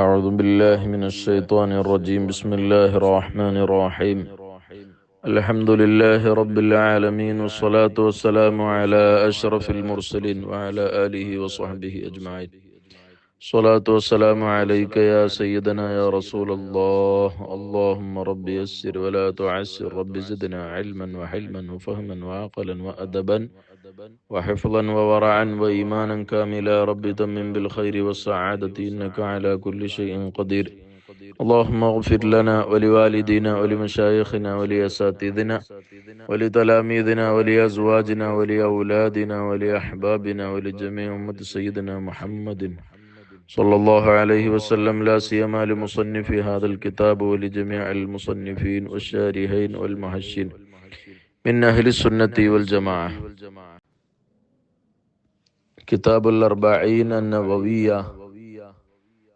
أعوذ بالله من الشيطان الرجيم. بسم الله الرحمن الرحيم. الحمد لله رب العالمين، والصلاة والسلام على أشرف المرسلين وعلى آله وصحبه أجمعين. الصلاة والسلام عليك يا سيدنا يا رسول الله. اللهم رب يسر ولا تعسر، رب زدنا علما وحلما وفهما وعقلا وأدبا وحفظا وورعا وإيمانا كاملا. رب تمم بالخير والسعادة، إنك على كل شيء قدير. اللهم اغفر لنا ولوالدينا ولمشايخنا ولأساتذتنا ولتلاميذنا ولأزواجنا ولأولادنا ولأحبابنا ولجميع أمة سيدنا محمد صلى الله عليه وسلم، لا سيما لمصنف هذا الكتاب ولجميع المصنفين والشارحين والمحشين من أهل السنة والجماعة. കിതാബുൽ അർബഈൻ അന്നവവിയ്യ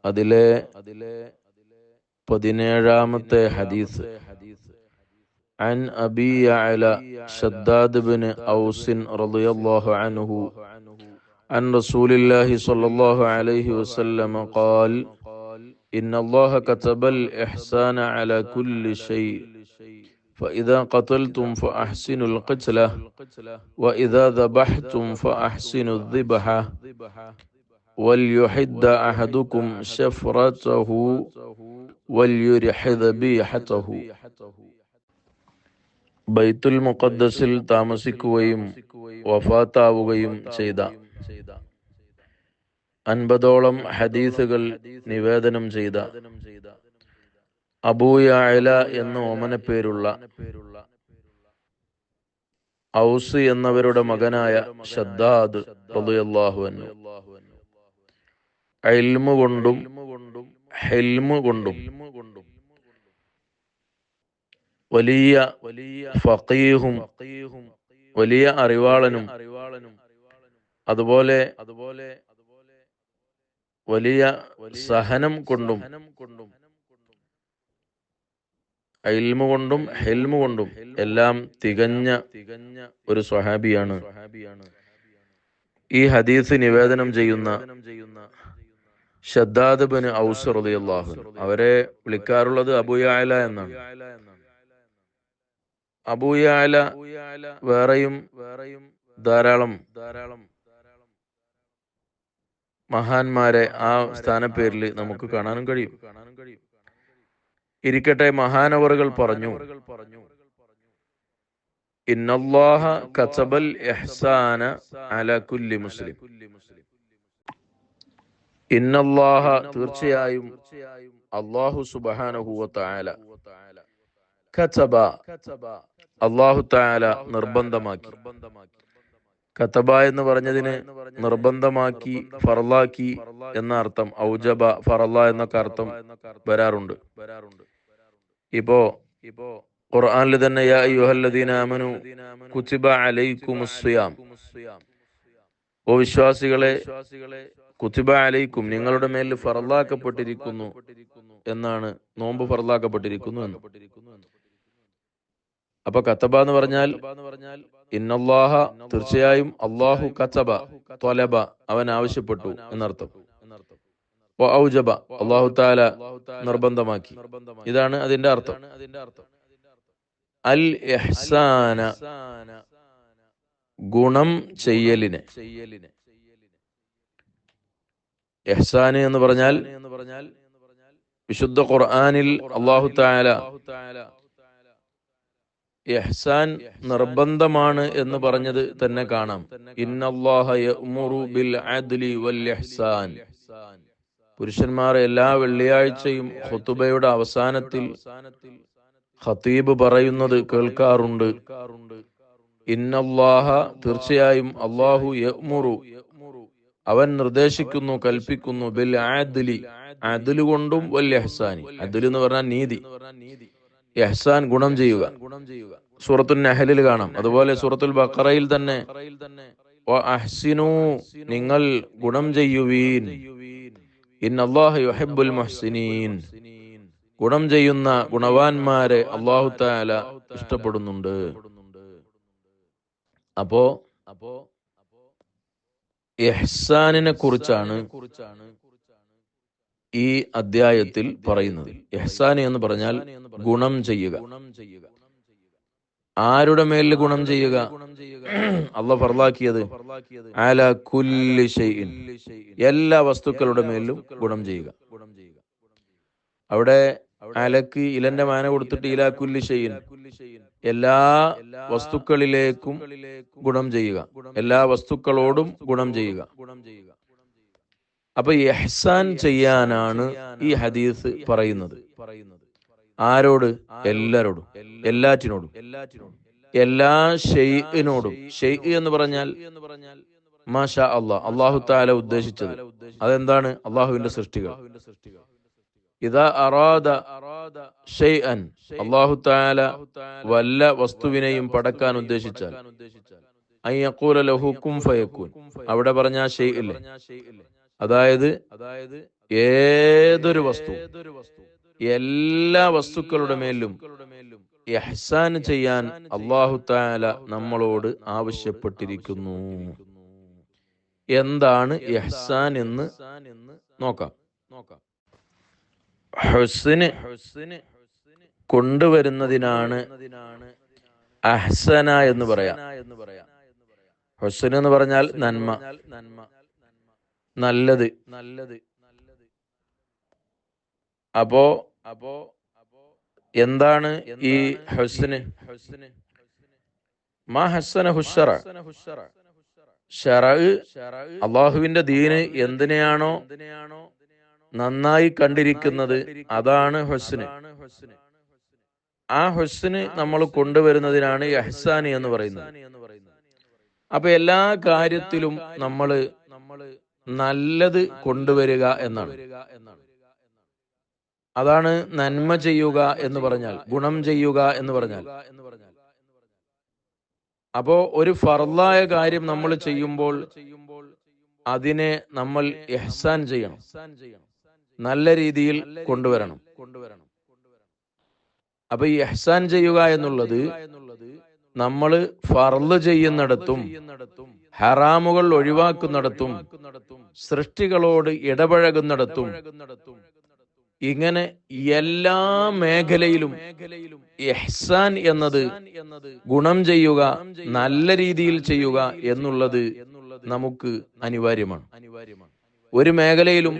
അതിലെ 17ാമത്തെ ഹദീസ്. عن أبي يعلى شداد بن أوس رضي الله عنه عن رسول الله صلى الله عليه وسلم قال: إن الله كتب الإحسان على كل شيء، فإذا قتلتم فأحسنوا القتلة، وإذا ذبحتم فأحسنوا الذبحة، وليحد أحدكم شفرته وليرح ذبيحته. ബൈത്തുൽ മുഖദ്ദസിൽ താമസിക്കുകയും വഫാത്താവുകയും ചെയ്ത 50ഓളം ഹദീസുകൾ നിവേദനം ചെയ്ത അബൂ യഅല എന്ന ഓമനപ്പേരുള്ള ഔസ് എന്നവരുടെ മകനായ ഷദ്ദാദ് റളിയല്ലാഹു അൻഹു ഇൽമു കൊണ്ടും ഹിൽമു കൊണ്ടും വലിയ ഫഖീഹും വലിയ അറിവാളനും അതുപോലെ വലിയ സഹനം കൊണ്ടും ഇൽമു കൊണ്ടും ഹിൽമു കൊണ്ടും എല്ലാം തികഞ്ഞ ഒരു സ്വഹാബിയാണ് ഈ ഹദീസ് നിവേദനം ചെയ്യുന്ന ഷദ്ദാദ് ബിൻ ഔസ് റളിയല്ലാഹു അൻഹു. അവരെ വിളിക്കാറുള്ളത് അബൂ യഅല എന്നാണ്. അബൂ യഅല വേറെയും ധാരാളം മഹാന്മാരെ ആ സ്ഥാനപ്പേരിൽ നമുക്ക് കാണാനും കഴിയും. ഇരിക്കട്ടെ, മഹാനവറുകൾ പറഞ്ഞു: ഇന്നല്ലാഹ കതബൽ ഇഹ്സാന അലാ കുല്ലി മുസ്ലിം. ഇന്നല്ലാഹ തീർച്ചയായും അല്ലാഹു സുബ്ഹാനഹു വ തആല കതബ അല്ലാഹു തആല നിർബന്ധമാക്കി. കതബ എന്ന് പറഞ്ഞതിന് നിർബന്ധമാക്കി, ഫർളാക്കി എന്ന അർത്ഥം, ഔജബ ഫർള എന്നൊക്കെ അർത്ഥം വരാറുണ്ട്. ഇപ്പോ ഖുർആനിൽ തന്നെ യാ അയ്യുഹല്ലദീന ആമനു കുതിബ അലൈക്കുമുസ് സിയാം, ഓ വിശ്വാസികളെ, കുതിബ അലൈക്കും നിങ്ങളുടെ മേൽ ഫർളാക്കപ്പെട്ടിരിക്കുന്നു എന്നാണ്, നോമ്പ് ഫർളാക്കപ്പെട്ടിരിക്കുന്നു എന്ന്. അപ്പൊ കതബ എന്ന് പറഞ്ഞാൽ ഇന്നല്ലാഹ തീർച്ചയായും അല്ലാഹു കതബ ത്വലബ അവൻ ആവശ്യപ്പെട്ടു എന്നർത്ഥം. ഔജബ അല്ലാഹു തആല നിർബന്ധമാക്കി, ഇതാണ് അതിന്റെ അർത്ഥം. അൽ ഇഹ്സാന ഗുണം ചെയ്യലിനെ. ഇഹ്സാൻ എന്ന് പറഞ്ഞാൽ വിശുദ്ധ ഖുർആനിൽ അല്ലാഹു തആല ഇഹ്സാൻ നിർബന്ധമാണ് എന്ന് പറഞ്ഞത് തന്നെ കാണാം. ഇന്നല്ലാഹ യഅ്മുറു ബിൽ അദ്ലി വൽ ഇഹ്സാൻ. പുരുഷന്മാർ എല്ലാ വെള്ളിയാഴ്ചയും ഖുതുബയുടെ അവസാനത്തിൽ ഖതീബ് പറയുന്നത് കേൾക്കാറുണ്ട്. ഇന്നല്ലാഹ തീർച്ചയായും അല്ലാഹു യഅ്മുറു അവൻ നിർദ്ദേശിക്കുന്നു, കൽപ്പിക്കുന്നു, ബിൽ അദ്ലി അദ്ല് കൊണ്ടും വൽ ഇഹ്സാനി അദ്ല് എന്ന് പറഞ്ഞാൽ നീതി, ഇഹ്സാൻ ഗുണം ചെയ്യുക. സൂറത്തുൽ നഹലിൽ കാണാം. അതുപോലെ സൂറത്തുൽ ബഖറയിൽ തന്നെ വഅഹ്സിനൂ നിങ്ങൾ ഗുണം ചെയ്യുവീൻ, ഇന്നല്ലാഹ യുഹിബ്ബുൽ മുഹ്സിനീൻ ഗുണം ചെയ്യുന്ന ഗുണവാന്മാരെ അല്ലാഹു തആല ഇഷ്ടപ്പെടുന്നുണ്ട്. അപ്പോ ഇഹ്സാനിനെ കുറിച്ചാണ് ഈ അദ്ധ്യായത്തിൽ പറയുന്നത്. ഇഹ്സാൻ എന്ന് പറഞ്ഞാൽ ഗുണം ചെയ്യുക. ആരുടെ മേലിൽ ഗുണം ചെയ്യുക? അള്ളാഹ് ഫർളാക്കിയത് അലാ കുല്ലി ഷൈഇൻ, എല്ലാ വസ്തുക്കളുടെ മേലിലും ഗുണം ചെയ്യുക. അവിടെ അലക്ക് ഇലന്റെ മാന കൊടുത്തിട്ട് ഇലാ കുല്ലി ഷൈഇൻ, എല്ലാ വസ്തുക്കളിലേക്കും ഗുണം ചെയ്യുക, എല്ലാ വസ്തുക്കളോടും ഗുണം ചെയ്യുക. അപ്പൊ ഇഹ്സാൻ ചെയ്യാനാണ് ഈ ഹദീസ് പറയുന്നത്. ആരോട്? എല്ലാരോടും, എല്ലാറ്റിനോടും, എല്ലാ ഷെയ്ഇനോടും. ഷെയ്ഇ എന്ന് പറഞ്ഞാൽ മാഷാ അല്ലാഹ്, അല്ലാഹു തആല ഉദ്ദേശിച്ചത്. അതെന്താണ്? അള്ളാഹുവിന്റെ സൃഷ്ടികൾ. ഇദാ അറാദ ഷൈഅൻ, അല്ലാഹു തആല വല്ല വസ്തുവിനെയും പടക്കാൻ ഉദ്ദേശിച്ചാൽ അൻ യഖൂല ലഹു കുൻ ഫയകൂൻ, അവിടെ പറഞ്ഞ ഷെയ് ഇല്ലേ, അതായത് ഏതൊരു വസ്തു, എല്ലാ വസ്തുക്കളുടെ മേലും ഇഹ്സാൻ ചെയ്യാൻ അല്ലാഹു തആല നമ്മളോട് ആവശ്യപ്പെട്ടിരിക്കുന്നു. എന്താണ് ഇഹ്സാൻ എന്ന് നോക്കാം. ഹുസ്ന് കൊണ്ടുവരുന്നതിനാണ് അഹ്സന എന്ന് പറയാം. ഹുസ്ന് എന്ന് പറഞ്ഞാൽ നന്മ, നല്ലത്. അപ്പോ എന്താണ് ഈ ഹുസ്ന്? മാ ഹസ്സനഹു ശറ, ശറഅ്, അല്ലാഹുവിന്റെ ദീന് എന്തിനെയാണോ നന്നായി കണ്ടിരിക്കുന്നത് അതാണ് ഹുസ്ന്. ആ ഹുസ്ന് നമ്മൾ കൊണ്ടുവരുന്നതിനാണ് ഇഹ്സാൻ എന്ന് പറയുന്നത്. അപ്പൊ എല്ലാ കാര്യത്തിലും നമ്മൾ നല്ലത് കൊണ്ടുവരിക എന്നാണ്. അതാണ് നന്മ ചെയ്യുക എന്ന് പറഞ്ഞാൽ, ഗുണം ചെയ്യുക എന്ന് പറഞ്ഞാൽ. അപ്പോ ഒരു ഫർളായ കാര്യം നമ്മൾ ചെയ്യുമ്പോൾ അതിനെ നമ്മൾ ഇഹ്സാൻ ചെയ്യണം, നല്ല രീതിയിൽ കൊണ്ടുവരണം. അപ്പൊ ഈ ഇഹ്സാൻ ചെയ്യുക എന്നുള്ളത് നമ്മൾ ഫർള് ചെയ്യുന്നിടത്തും ഹറാമുകൾ ഒഴിവാക്കുന്നിടത്തും സൃഷ്ടികളോട് ഇടപഴകുന്നിടത്തും ഇങ്ങനെ എല്ലാ മേഖലയിലും ഇഹ്സാൻ എന്നത് ഗുണം ചെയ്യുക, നല്ല രീതിയിൽ ചെയ്യുക എന്നുള്ളത് നമുക്ക് അനിവാര്യമാണ്. ഒരു മേഖലയിലും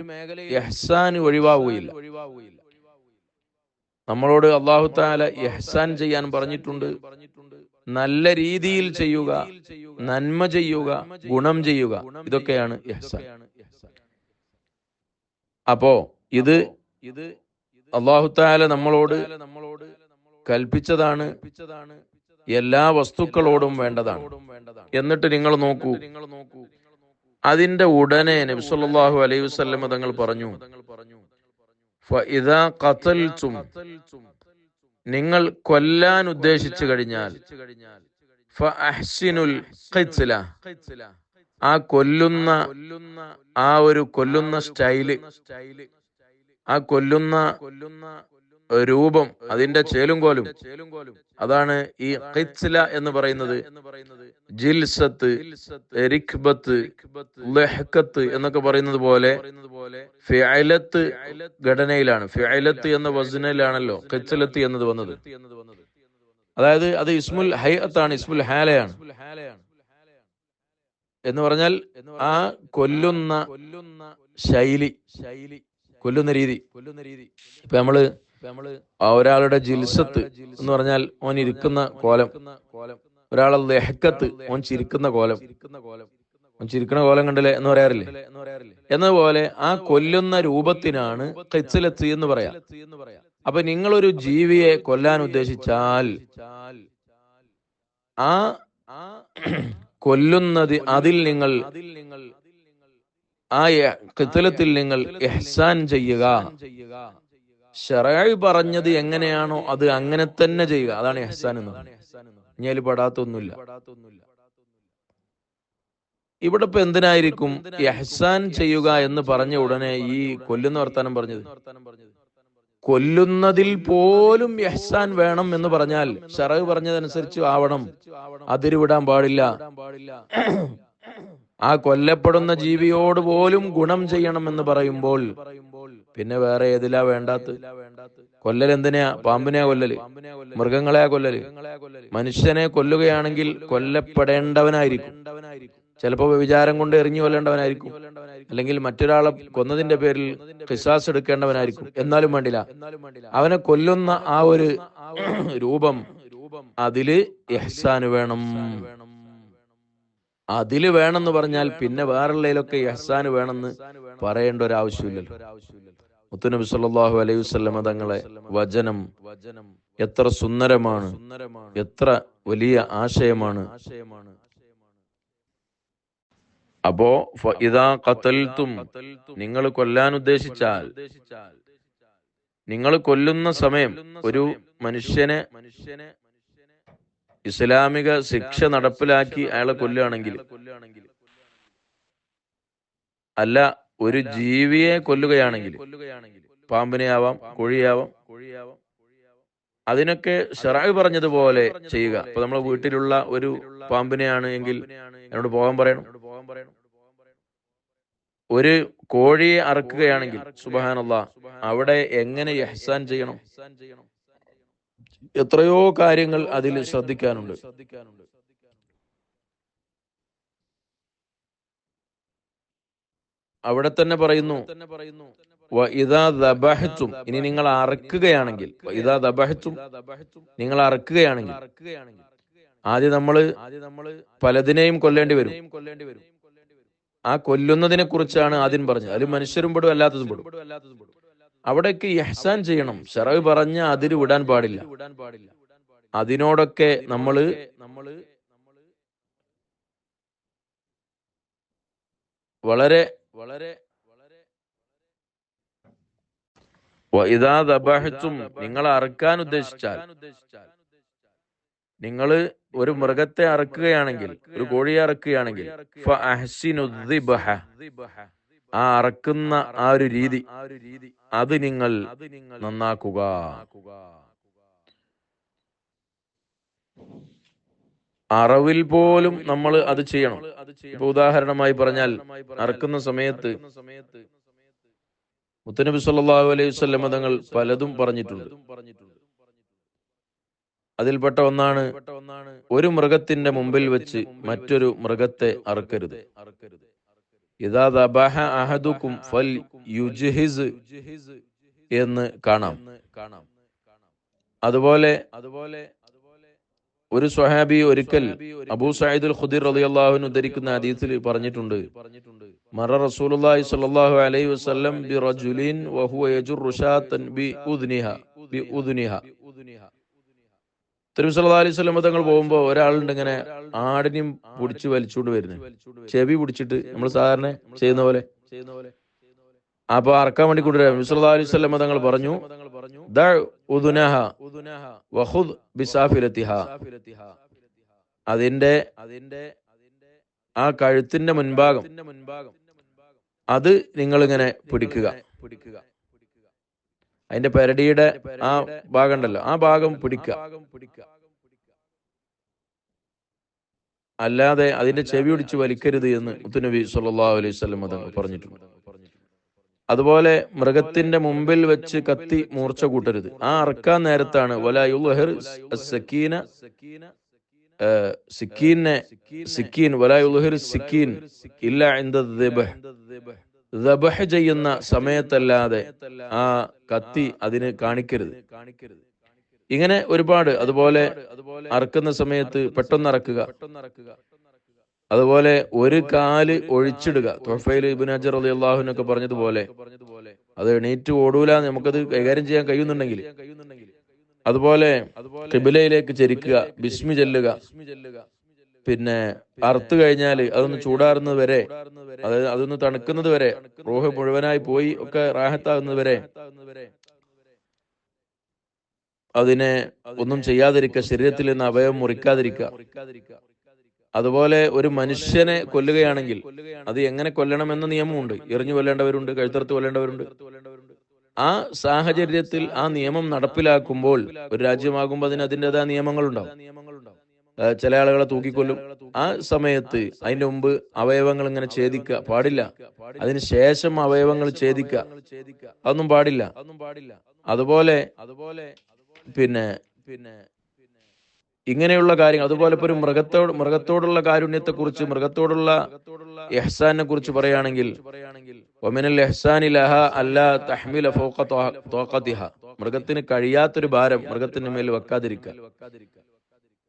ഇഹ്സാൻ ഒഴിവാവുകയില്ല. നമ്മളോട് അല്ലാഹു തആല ഇഹ്സാൻ ചെയ്യാൻ പറഞ്ഞിട്ടുണ്ട്. നല്ല രീതിയിൽ ചെയ്യുക, നന്മ ചെയ്യുക, ഗുണം ചെയ്യുക, ഇതൊക്കെയാണ് ഇഹ്സാൻ. അപ്പോ ഇത് അല്ലാഹു തആല നമ്മളോട് കൽപ്പിച്ചതാണ്, എല്ലാ വസ്തുക്കളോടും വേണ്ടതാണ്. എന്നിട്ട് നിങ്ങൾ നോക്കൂ, അതിന്റെ ഉടനെ നബി സല്ലല്ലാഹു അലൈഹി വസല്ലം തങ്ങൾ പറഞ്ഞു, ഫഇദാ ഖതൽതും, നിങ്ങൾ കൊല്ലാൻ ഉദ്ദേശിച്ചു കഴിഞ്ഞാൽ, ഫഅഹ്സിനുൽ ഖിത്ല, ആ കൊല്ലുന്ന ആ ഒരു കൊല്ലുന്ന സ്റ്റൈല്, ആ കൊല്ലുന്ന രൂപം, അതിന്റെ ചേലും കോലും, അതാണ് ഈ ഖിത്ല എന്ന് പറയുന്നത്. ജിൽസത്ത്, റിക്ബത്ത്, ലഹ്കത്ത് എന്നൊക്കെ പറയുന്നത് പോലെ ഫിഅലത്ത് ഘടനയിലാണ്, ഫിഅലത്ത് എന്ന വസ്നിലാണല്ലോ ഖിത്ലത്ത് എന്നത് വന്നത്. അതായത് അത് ഇസ്മുൽ ഹൈഅത്താണ്, ഇസ്മുൽ ഹാലയാണ്. എന്ന് പറഞ്ഞാൽ ആ കൊല്ലുന്ന ശൈലി, കൊല്ലുന്ന രീതി. ഇപ്പൊ നമ്മള് ഒരാളുടെ ജിൽസത്ത് എന്ന് പറഞ്ഞാൽ ഓൻ ഇരിക്കുന്ന കോലം, ഒരാളെ ലഹ്കത്ത്, ഓൻ ചിരിക്കുന്ന കോലം, ഓൻ ചിരിക്കുന്ന കോലം കണ്ടില്ലേ എന്ന് പറയാറില്ലേ? എന്നതുപോലെ ആ കൊല്ലുന്ന രൂപത്തിനാണ് ഖിത്ലത്ത് എന്ന് പറയാം. അപ്പൊ നിങ്ങളൊരു ജീവിയെ കൊല്ലാൻ ഉദ്ദേശിച്ചാൽ ആ കൊല്ലുന്നത്, അതിൽ നിങ്ങൾ ആ ഖിത്ലത്തിൽ നിങ്ങൾ ഇഹ്സാൻ ചെയ്യുക. ശറഅ് പറഞ്ഞത് എങ്ങനെയാണോ അത് അങ്ങനെ തന്നെ ചെയ്യുക, അതാണ് ഇഹ്സാൻ എന്ന് പറയുന്നത്. ഇനി അതിൽ പെടാത്തൊന്നുമില്ല. ഇവിടെ ഇപ്പൊ എന്തിനായിരിക്കും ഇഹ്സാൻ ചെയ്യുക എന്ന് പറഞ്ഞ ഉടനെ ഈ കൊല്ലുന്ന വർത്താനം പറഞ്ഞത്? കൊല്ലുന്നതിൽ പോലും ഇഹ്സാൻ വേണം എന്ന് പറഞ്ഞാൽ ശറഅ് പറഞ്ഞതനുസരിച്ച് ആവണം, അതിരുവിടാൻ പാടില്ല. ആ കൊല്ലപ്പെടുന്ന ജീവിയോട് പോലും ഗുണം ചെയ്യണം എന്ന് പറയുമ്പോൾ പിന്നെ വേറെ ഏതിലാ വേണ്ടാത്ത? കൊല്ലൽ എന്തിനാ? പാമ്പിനെയാ കൊല്ലല്? മൃഗങ്ങളെയാ കൊല്ലല്? മനുഷ്യനെ കൊല്ലുകയാണെങ്കിൽ കൊല്ലപ്പെടേണ്ടവനായിരിക്കും. ചിലപ്പോൾ വിചാരം കൊണ്ട് എറിഞ്ഞു കൊല്ലേണ്ടവനായിരിക്കും, അല്ലെങ്കിൽ മറ്റൊരാളെ കൊന്നതിന്റെ പേരിൽ ഖിസാസ് എടുക്കേണ്ടവനായിരിക്കും. എന്നാലും വേണ്ടില്ല, അവനെ കൊല്ലുന്ന ആ ഒരു രൂപം, അതില് ഇഹ്സാന് വേണം. അതില് വേണമെന്ന് പറഞ്ഞാൽ പിന്നെ വേറുള്ളതിലൊക്കെ ഇഹ്സാന് വേണമെന്ന് പറയേണ്ട ഒരു ആവശ്യമില്ലല്ലോ. മുത്തുനബി സല്ലല്ലാഹു അലൈഹി വസല്ലമ തങ്ങളെ വചനം എത്ര സുന്ദരമാണ്, എത്ര വലിയ ആശയമാണ്. അപ്പോ ഇദാ ഖതൽതും, നിങ്ങൾ കൊല്ലാൻ ഉദ്ദേശിച്ചാൽ, നിങ്ങൾ കൊല്ലുന്ന സമയം ഒരു മനുഷ്യനെ ഇസ്ലാമിക ശിക്ഷ നടപ്പിലാക്കി അയാളെ കൊല്ലുകയാണെങ്കിൽ, അല്ല ഒരു ജീവിയെ കൊല്ലുകയാണെങ്കിൽ, പാമ്പിനെ ആവാം, കോഴിയാവാം, അതിനൊക്കെ ശറഅ് പറഞ്ഞതുപോലെ ചെയ്യുക. ഇപ്പൊ നമ്മളെ വീട്ടിലുള്ള ഒരു പാമ്പിനെയാണ് എങ്കിൽ എന്നോട് പോകാൻ പറയണം. ഒരു കോഴിയെ അറുക്കുകയാണെങ്കിൽ സുബ്ഹാനല്ലാഹ്, അവിടെ എങ്ങനെ ഇഹ്സാൻ ചെയ്യണം? എത്രയോ കാര്യങ്ങൾ അതിൽ ശ്രദ്ധിക്കാനുണ്ട്. അവിടെ തന്നെ പറയുന്നു വഇദാ ദബഹ്തും, ഇനി നിങ്ങൾ അറുക്കുകയാണെങ്കിൽ, വഇദാ ദബഹ്തും, നിങ്ങൾ അറുക്കുകയാണെങ്കിൽ, ആദ്യം നമ്മള് പലതിനെയും കൊല്ലേണ്ടി വരും. ആ കൊല്ലുന്നതിനെ കുറിച്ചാണ് ആദ്യം പറഞ്ഞത്. അതിൽ മനുഷ്യരും പെടും, അല്ലാത്തതും പെടും. അവിടേക്ക് ഇഹ്സാൻ ചെയ്യണം. ശറഅ് പറഞ്ഞ അതിര് വിടാൻ പാടില്ല. അതിനോടൊക്കെ നമ്മള് വളരെ വഇദാ ദബഹ്തും, നിങ്ങൾ അറുക്കാൻ ഉദ്ദേശിച്ചാൽ, നിങ്ങൾ ഒരു മൃഗത്തെ അറുക്കുകയാണെങ്കിൽ, ഒരു കോഴിയെ അറുക്കുകയാണെങ്കിൽ, ഫഅഹ്സിനു ദിബ്ഹ, ആ അറക്കുന്ന ആ ഒരു രീതി, അത് നിങ്ങൾ നന്നാക്കുക. അറവിൽ പോലും നമ്മൾ അത് ചെയ്യണം. ഇപ്പൊ ഉദാഹരണമായി പറഞ്ഞാൽ, അറക്കുന്ന സമയത്ത് മുത്തനബി സല്ലല്ലാഹു അലൈഹി വസല്ലം തങ്ങൾ പലതും പറഞ്ഞിട്ടുണ്ട്. അതിൽപ്പെട്ട ഒന്നാണ്, ഒരു മൃഗത്തിന്റെ മുമ്പിൽ വെച്ച് മറ്റൊരു മൃഗത്തെ അറുക്കരുത്. ഇദാ ദബഹ അഹദുക്കും ഫൽ യുജ്ഹിസ് എന്ന് കാണാം. അതുപോലെ ഒരു സ്വഹാബി ഒരിക്കൽ അബൂ സഈദുൽ ഖുദരി റളിയല്ലാഹു അൻഹു ഉദ്ധരിക്കുന്ന ഹദീസിൽ പറഞ്ഞിട്ടുണ്ട്, മറ റസൂലുള്ളാഹി സ്വല്ലല്ലാഹു അലൈഹി വസല്ലം ബിറജുലിൻ വഹുവ യജുറു ഷാതൻ ബിഉദ്നിഹ. തിരുനബി സല്ലല്ലാഹു അലൈഹി വസല്ലം തങ്ങൾ പോകുമ്പോൾ ഒരാളുണ്ട് ഇങ്ങനെ ആടിനെയും പിടിച്ച് വലിച്ചുകൊണ്ട് വരുന്നത്, ചെവി പിടിച്ചിട്ട് നമ്മൾ സാധാരണ ചെയ്യുന്ന പോലെ. അപ്പൊ അറക്കാൻ വേണ്ടി കൊണ്ടുവരാം. നബി സല്ലല്ലാഹു അലൈഹി വസല്ലം തങ്ങൾ പറഞ്ഞു, ദഅ ഉദ്നഹ വഖുദ് ബിസാഫിലതിഹ, അതിന്റെ ആ കഴുത്തിന്റെ മുൻഭാഗം, അത് നിങ്ങൾ ഇങ്ങനെ പിടിക്കുക. അതിന്റെ പെരടിയുടെ ആ ഭാഗം ഉണ്ടല്ലോ, ആ ഭാഗം പിടിക്കുക. അല്ലാതെ അതിന്റെ ചെവി പിടിച്ച് വലിക്കരുത് എന്ന് മുത്തുനബി സല്ലല്ലാഹു അലൈഹി വസല്ലം തങ്ങൾ പറഞ്ഞിട്ടുണ്ട്. അതുപോലെ മൃഗത്തിന്റെ മുമ്പിൽ വെച്ച് കത്തി മൂർച്ച കൂട്ടരുത്. ആ അറക്കാൻ നേരത്താണ് വലാ യുൽഹിർ അസ്സകീന, സിക്കീൻ വലാ യുൽഹിർ സിക്കീൻ ഇല്ലാ ഇൻദ ദിബ്ഹ്, ദബഹ് ചെയ്യുന്ന സമയത്തല്ലാതെ ആ കത്തി അതിന് കാണിക്കരുത്. ഇങ്ങനെ ഒരുപാട്. അതുപോലെ അറക്കുന്ന സമയത്ത് പെട്ടെന്ന് അറക്കുക. അതുപോലെ ഒരു കാല് ഒഴിച്ചിടുക. തുഹഫയിൽ ഇബ്നു ഹജർ റളിയല്ലാഹു അൻഹു ഒക്കെ പറഞ്ഞതുപോലെ, അത് എണീറ്റ് ഓടൂല, നമുക്കത് കൈകാര്യം ചെയ്യാൻ കഴിയുന്നുണ്ടെങ്കിൽ. അതുപോലെ ഖിബ്ലയിലേക്ക് ചരിക്കുക, ബിസ്മി ചൊല്ലുക. പിന്നെ അറുത്ത് കഴിഞ്ഞാൽ അതൊന്ന് ചൂടാറുന്നത് വരെ, അതായത് അതൊന്ന് തണുക്കുന്നത് വരെ, റൂഹ് മുഴുവനായി പോയി ഒക്കെ റാഹത്താകുന്നത് വരെ അതിനെ ഒന്നും ചെയ്യാതിരിക്കുക, ശരീരത്തിൽ നിന്ന് അവയവം മുറിക്കാതിരിക്കുക. അതുപോലെ ഒരു മനുഷ്യനെ കൊല്ലുകയാണെങ്കിൽ അത് എങ്ങനെ കൊല്ലണമെന്ന നിയമമുണ്ട്. എറിഞ്ഞു കൊല്ലേണ്ടവരുണ്ട്, കഴുത്തറുത്ത് കൊല്ലേണ്ടവരുണ്ട്. ആ സാഹചര്യത്തിൽ ആ നിയമം നടപ്പിലാക്കുമ്പോൾ, ഒരു രാജ്യമാകുമ്പോൾ അതിന് അതിൻ്റെതായ നിയമങ്ങളുണ്ടാവും. ചില ആളുകളെ തൂക്കിക്കൊല്ലും. ആ സമയത്ത് അതിന്റെ മുമ്പ് അവയവങ്ങൾ ഇങ്ങനെ ഛേദിക്കുക പാടില്ല. അതിന് ശേഷം അവയവങ്ങൾ ഛേദിക്കുക, അതൊന്നും പാടില്ല. അതുപോലെ പിന്നെ ഇങ്ങനെയുള്ള കാര്യങ്ങൾ, അതുപോലെ ഇപ്പൊ ഒരു മൃഗത്തോടുള്ള കാരുണ്യത്തെക്കുറിച്ച്, മൃഗത്തോടുള്ള ഇഹ്സാനെ കുറിച്ച് പറയുകയാണെങ്കിൽ, വമിനൽ ഇഹ്സാനി ലഹ അല്ലാ തഹ്മില ഫൗഖ ത്വാഖതിഹ, മൃഗത്തിന് കഴിയാത്തൊരു ഭാരം മൃഗത്തിന് മേൽ വെക്കാതിരിക്കുക.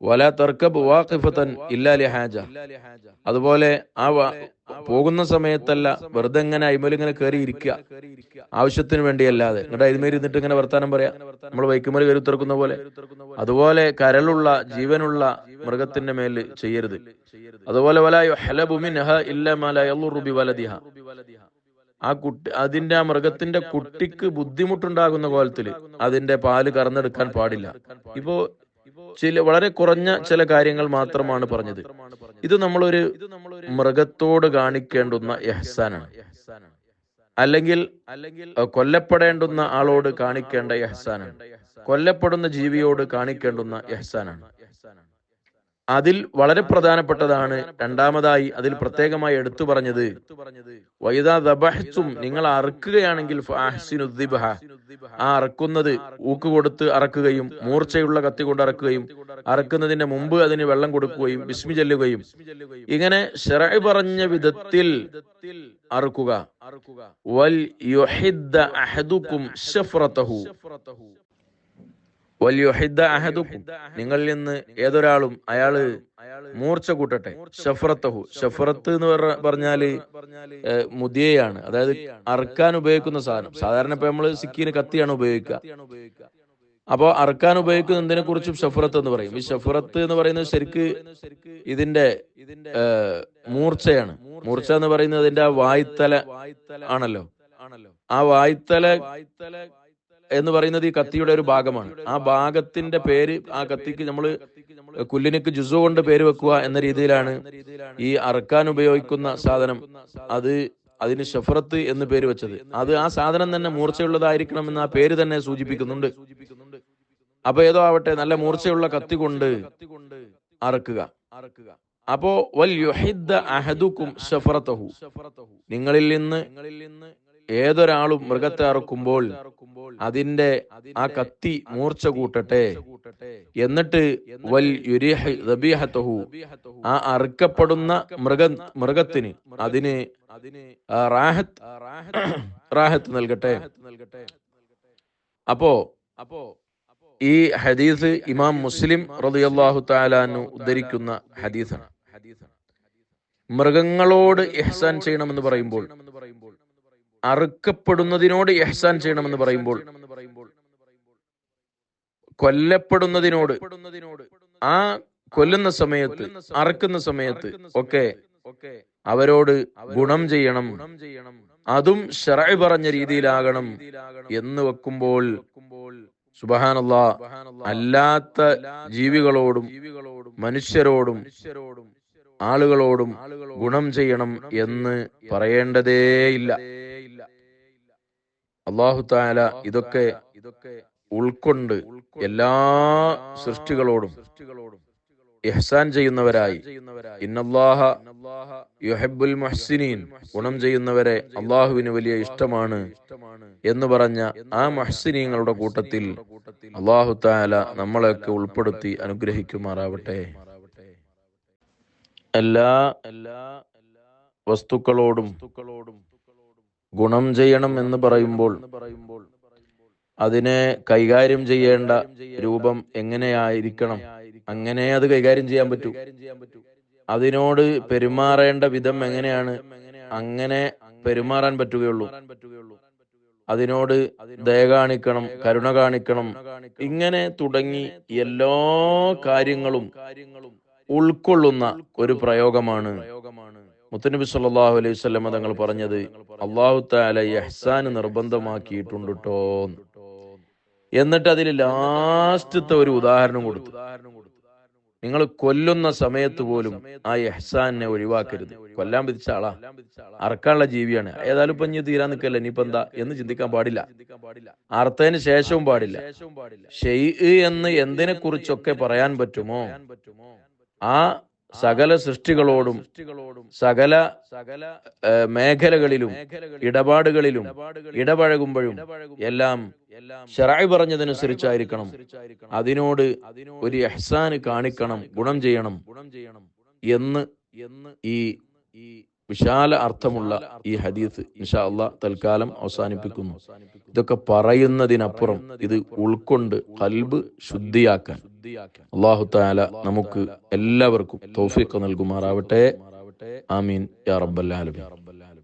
വലാ തർക്കബ് വാഖിഫതൻ ഇല്ലാ ലിഹാജ, അതുപോലെ ആ പോകുന്ന സമയത്തല്ല, വെറുതെ ഇങ്ങനെ അയിമേലിങ്ങനെ കയറി ഇരിക്കുക, ആവശ്യത്തിന് വേണ്ടിയല്ലാതെ. എന്നിട്ട് അയിമേൽ ഇരുന്നിട്ട് ഇങ്ങനെ വർത്താനം പറയാ, നമ്മൾ വൈക്കുമേൽ കയറി ഉത്തർക്കുന്ന പോലെ. അതുപോലെ കരളുള്ള ജീവനുള്ള മൃഗത്തിന്റെ മേൽ ചെയ്യരുത്. അതുപോലെ വലാ യുഹ്ലബു മിൻഹ ഇല്ലാ മാ ലാ യളുറു ബിവലദിഹ, ആ കുട്ടി, അതിന്റെ ആ മൃഗത്തിന്റെ കുട്ടിക്ക് ബുദ്ധിമുട്ടുണ്ടാകുന്ന കോലത്തിൽ അതിന്റെ പാല് കറന്നെടുക്കാൻ പാടില്ല. ഇപ്പോ വളരെ കുറഞ്ഞ ചില കാര്യങ്ങൾ മാത്രമാണ് പറഞ്ഞത്. ഇത് നമ്മളൊരു മൃഗത്തോട് കാണിക്കേണ്ടുന്ന ഇഹ്സാനാണ്, അല്ലെങ്കിൽ കൊല്ലപ്പെടേണ്ടുന്ന ആളോട് കാണിക്കേണ്ട ഇഹ്സാനാണ്, കൊല്ലപ്പെടുന്ന ജീവിയോട് കാണിക്കേണ്ടുന്ന ഇഹ്സാനാണ്. അതിൽ വളരെ പ്രധാനപ്പെട്ടതാണ് രണ്ടാമതായി അതിൽ പ്രത്യേകമായി എടുത്തു പറഞ്ഞത്, വൈദാ ദബഹ്തും, നിങ്ങൾ അറുക്കുകയാണെങ്കിൽ ഫഅഹ്സിനു ദിബ്ഹ, ആ അറക്കുന്നത് ഊക്ക് കൊടുത്ത് അറക്കുകയും മൂർച്ചയുള്ള കത്തി കൊണ്ട് അറക്കുകയും അറക്കുന്നതിന്റെ മുമ്പ് അതിന് വെള്ളം കൊടുക്കുകയും ബിസ്മി ചൊല്ലുകയും, ഇങ്ങനെ ശറഅ് പറഞ്ഞ വിധത്തിൽ അറുക്കുക. വൽ യുഹിദ്ദ അഹദുക്കും ശഫ്റതഹു, വല്യുഹിദ്ദ അഹദുക്കും, നിങ്ങളിൽ നിന്ന് ഏതൊരാളും അയാള് മൂർച്ച കൂട്ടട്ടെ. ഷഫ്റത്തഹു, ഷഫ്റത്ത് എന്ന് പറഞ്ഞാല് മുദിയയാണ്, അതായത് അറുക്കാൻ ഉപയോഗിക്കുന്ന സാധനം. സാധാരണ ഇപ്പൊ നമ്മള് സിക്കീന് കത്തിയാണ് ഉപയോഗിക്കുക. അപ്പോ അറുക്കാൻ ഉപയോഗിക്കുന്ന എന്തിനെ കുറിച്ചും ഷഫ്റത്ത് എന്ന് പറയും. ഈ ഷഫ്റത്ത് എന്ന് പറയുന്നത് ശരിക്ക് ഇതിന്റെ മൂർച്ചയാണ്. മൂർച്ച എന്ന് പറയുന്നത് അതിന്റെ ആ വായ്ത്തല ആണല്ലോ. ആ വായ്ത്തല എന്ന് പറയുന്നത് ഈ കത്തിയുടെ ഒരു ഭാഗമാണ്. ആ ഭാഗത്തിന്റെ പേര്, ആ കത്തിക്ക് നമ്മള് കുല്ലിനക്ക് ജുസു കൊണ്ട് പേര് വെക്കുക എന്ന രീതിയിലാണ് ഈ അറക്കാൻ ഉപയോഗിക്കുന്ന സാധനം, അതിന് ഷഫ്റത്ത് എന്ന് പേര് വെച്ചത്. അത് ആ സാധനം തന്നെ മൂർച്ചയുള്ളതായിരിക്കണം എന്ന് ആ പേര് തന്നെ സൂചിപ്പിക്കുന്നുണ്ട്. അപ്പൊ ഏതോ ആവട്ടെ, നല്ല മൂർച്ചയുള്ള കത്തി കൊണ്ട് അറക്കുക. അപ്പോ വൽ യുഹിദ്ദ അഹദുക്കും ശഫ്റതഹു, നിങ്ങളിൽ നിന്ന് ഏതൊരാളും മൃഗത്തെ അറുക്കുമ്പോൾ അതിന്റെ ആ കത്തി മൂർച്ച കൂട്ടട്ടെ. എന്നിട്ട് വൽ യുരിഹ് ദബീഹതഹു, ആ അറുക്കപ്പെടുന്ന മൃഗത്തിന് അതിന് റാഹത്ത് നൽകട്ടെ. അപ്പോ ഈ ഹദീസ് ഇമാം മുസ്ലിം റളിയല്ലാഹു തആല അൻഹു ഉദ്ധരിക്കുന്ന ഹദീസാണ്. മൃഗങ്ങളോട് ഇഹ്സാൻ ചെയ്യണമെന്ന് പറയുമ്പോൾ, അറുക്കപ്പെടുന്നതിനോട് ഇഹ്സാൻ ചെയ്യണമെന്ന് പറയുമ്പോൾ, കൊല്ലപ്പെടുന്നതിനോട്, ആ കൊല്ലുന്ന സമയത്ത്, അറുക്കുന്ന സമയത്ത് ഒക്കെ അവരോട് ഗുണം ചെയ്യണം, അതും ശറഅ് പറഞ്ഞ രീതിയിലാകണം എന്ന് വെക്കുമ്പോൾ, സുബ്ഹാനല്ലാഹ്, അല്ലാത്ത ജീവികളോടും മനുഷ്യരോടും ആളുകളോടും ഗുണം ചെയ്യണം എന്ന് പറയേണ്ടതേയില്ല. അല്ലാഹു തആല ഇതൊക്കെ ഉൾക്കൊണ്ട് എല്ലാ സൃഷ്ടികളോടും ഇഹ്സാൻ ചെയ്യുന്നവരായി, ഇന്നല്ലാഹ യുഹിബ്ബുൽ മുഹ്സിനീൻ, ഗുണം ചെയ്യുന്നവരെ അള്ളാഹുവിന് വലിയ ഇഷ്ടമാണ് എന്ന് പറഞ്ഞ ആ മുഹ്സിനീങ്ങളുടെ കൂട്ടത്തിൽ അല്ലാഹു തആല നമ്മളെയൊക്കെ ഉൾപ്പെടുത്തി അനുഗ്രഹിക്കുമാറാവട്ടെ. എല്ലാ വസ്തുക്കളോടും ഗുണം ചെയ്യണം എന്ന് പറയുമ്പോൾ അതിനെ കൈകാര്യം ചെയ്യേണ്ട രൂപം എങ്ങനെയായിരിക്കണം, അങ്ങനെ അത് കൈകാര്യം ചെയ്യാൻ പറ്റൂ. അതിനോട് പെരുമാറേണ്ട വിധം എങ്ങനെയാണ്, അങ്ങനെ പെരുമാറാൻ പറ്റുകയുള്ളൂ. അതിനോട് ദയ കാണിക്കണം, കരുണ കാണിക്കണം, ഇങ്ങനെ തുടങ്ങി എല്ലാ കാര്യങ്ങളും ഉൾക്കൊള്ളുന്ന ഒരു പ്രയോഗമാണ് മുത്തനബി സല്ലല്ലാഹു അലൈഹി വസല്ലം തങ്ങൾ പറഞ്ഞത്. അല്ലാഹു തആല ഇഹ്സാൻ നിർബന്ധമാക്കിയിട്ടുണ്ട് ട്ടോ. എന്നിട്ട് അതിൽ ലാസ്റ്റത്തെ ഒരു ഉദാഹരണം കൊടുത്തു. നിങ്ങൾ കൊല്ലുന്ന സമയത്ത് പോലും ആ ഇഹ്സാനെ ഒഴിവാക്കരുത്. കൊല്ലാൻ വിധിച്ച ആളാ, അറക്കാനുള്ള ജീവിയാണ്, ഏതായാലും ഇപ്പൊ ഇനി തീരാൻ നിൽക്കല്ല, ഇനിയിപ്പോ എന്താ എന്ന് ചിന്തിക്കാൻ പാടില്ല. അർത്ഥത്തിന് ശേഷവും പാടില്ല. ഷെയ്അ് എന്ന് എന്തിനെ കുറിച്ചൊക്കെ പറയാൻ പറ്റുമോ ആ സകല സൃഷ്ടികളോടും സകല മേഖലകളിലും ഇടപാടുകളിലും ഇടപഴകുമ്പോഴും എല്ലാം ശറഅ് പറഞ്ഞതനുസരിച്ചായിരിക്കണം. അതിനോട് ഒരു ഇഹ്സാന് കാണിക്കണം, ഗുണം ചെയ്യണം എന്ന് ഈ വിശാല അർത്ഥമുള്ള ഈ ഹദീസ് ഇൻഷാ അല്ലാഹ് തൽക്കാലം അവസാനിപ്പിക്കുന്നു. ഇതൊക്കെ പറയുന്നതിനപ്പുറം ഇത് ഉൾക്കൊണ്ട് ഖൽബ് ശുദ്ധിയാക്കാൻ അല്ലാഹു തആല നമുക്ക് എല്ലാവർക്കും തൗഫീഖ് നൽകുമാറാവട്ടെ. ആമീൻ യാ റബ്ബൽ ആലമീൻ.